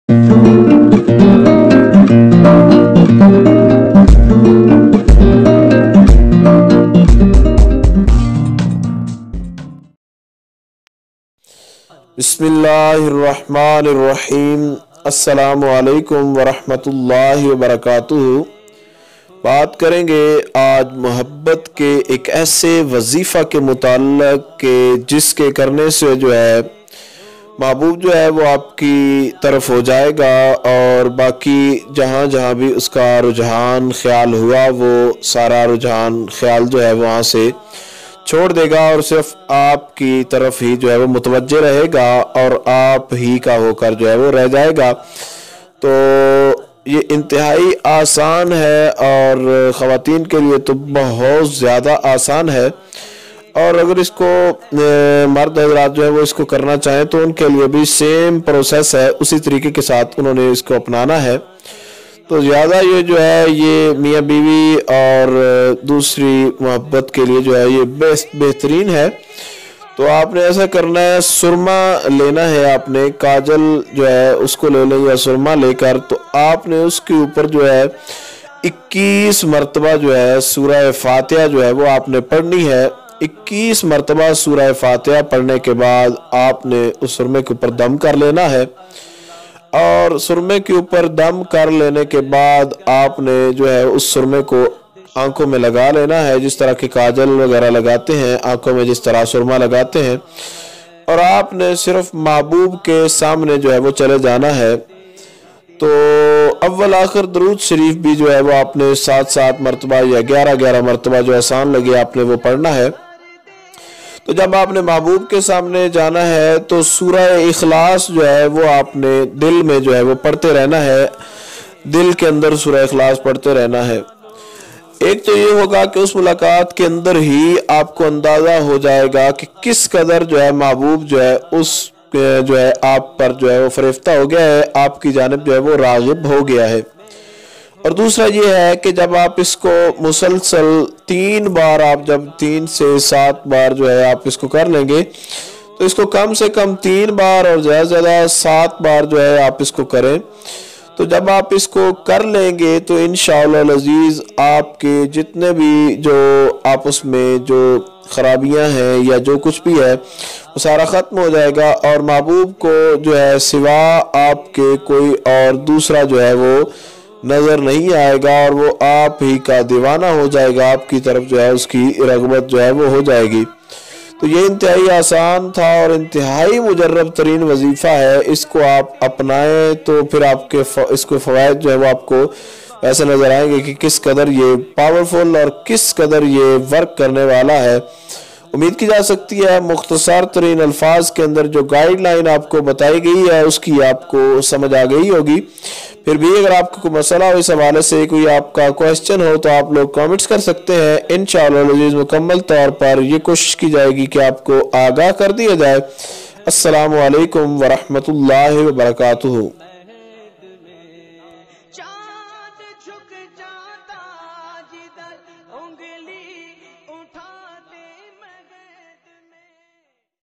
बिस्मिल्लाहिर्रहमानिर्रहीम। अस्सलामु अलैकुम वरहमतुल्लाहि वबरकातुहू। बात करेंगे आज मोहब्बत के एक ऐसे वजीफ़ा के मुताल्लिक़ के जिसके करने से जो है महबूब जो है वो आपकी तरफ हो जाएगा और बाकी जहाँ जहाँ भी उसका रुझान ख्याल हुआ वो सारा रुझान ख्याल जो है वहाँ से छोड़ देगा और सिर्फ आपकी तरफ ही जो है वो मुतवज्जे रहेगा और आप ही का होकर जो है वो रह जाएगा। तो ये इंतहाई आसान है और ख़वातीन के लिए तो बहुत ज़्यादा आसान है, और अगर इसको मर्द हज़रात जो है वो इसको करना चाहें तो उनके लिए भी सेम प्रोसेस है, उसी तरीके के साथ उन्होंने इसको अपनाना है। तो ज़्यादा ये जो है ये मियाँ बीवी और दूसरी मोहब्बत के लिए जो है ये बेहतरीन है। तो आपने ऐसा करना है, सुरमा लेना है, आपने काजल जो है उसको ले लें या सुरमा लेकर, तो आपने उसके ऊपर जो है 21 मरतबा जो है सूरह फातिहा जो है वो आपने पढ़नी है। 21 मरतबा सूरह फातिहा पढ़ने के बाद आपने उस सुरमे के ऊपर दम कर लेना है, और सुरमे के ऊपर दम कर लेने के बाद आपने जो है उस सुरमे को आंखों में लगा लेना है, जिस तरह के काजल वगैरह लगाते हैं आंखों में, जिस तरह सुरमा लगाते हैं, और आपने सिर्फ महबूब के सामने जो है वो चले जाना है। तो अव्वल आखिर दरूद शरीफ भी जो है वो आपने 7-7 मरतबा या 11-11 मरतबा जो आसान लगे आपने वो पढ़ना है। तो जब आपने महबूब के सामने जाना है तो सूरह इखलास जो है वो आपने दिल में जो है वो पढ़ते रहना है, दिल के अंदर सूरह इखलास पढ़ते रहना है। एक तो ये होगा कि उस मुलाकात के अंदर ही आपको अंदाज़ा हो जाएगा कि किस कदर जो है महबूब जो है उस जो है आप पर जो है वो फरिफ्ता हो गया है, आपकी जानिब जो है वो राग़िब हो गया है। और दूसरा ये है कि जब आप इसको मुसलसल 3 बार, आप जब 3 से 7 बार जो है आप इसको कर लेंगे, तो इसको कम से कम 3 बार और ज़्यादा से ज़्यादा 7 बार जो है आप इसको करें। तो जब आप इसको कर लेंगे तो इंशाअल्लाह अज़ीज़ आपके जितने भी जो आपस में जो खराबियां हैं या जो कुछ भी है वो सारा ख़त्म हो जाएगा, और महबूब को जो है सिवा आपके कोई और दूसरा जो है वो नज़र नहीं आएगा, और वो आप ही का दीवाना हो जाएगा, आपकी तरफ जो है उसकी रग़बत जो है वो हो जाएगी। तो ये इंतहाई आसान था और इंतहाई मुजर्रब तरीन वजीफ़ा है। इसको आप अपनाएं तो फिर आपके इसको फ़वाइद जो है वो आपको ऐसे नज़र आएंगे कि किस कदर ये पावरफुल और किस कदर ये वर्क करने वाला है। उम्मीद की जा सकती है मुख्तसर तरीन अल्फाज के अंदर जो गाइडलाइन आपको बताई गई है उसकी आपको समझ आ गई होगी। फिर भी अगर आपको कोई मसला हो, इस हवाले से कोई आपका क्वेश्चन हो, तो आप लोग कमेंट्स कर सकते हैं। इंशाअल्लाह अज़ीज़ मुकम्मल तौर पर ये कोशिश की जाएगी कि आपको आगाह कर दिया जाए। अस्सलामु अलैकुम वरहमतुल्लाहि वबरकातुहू।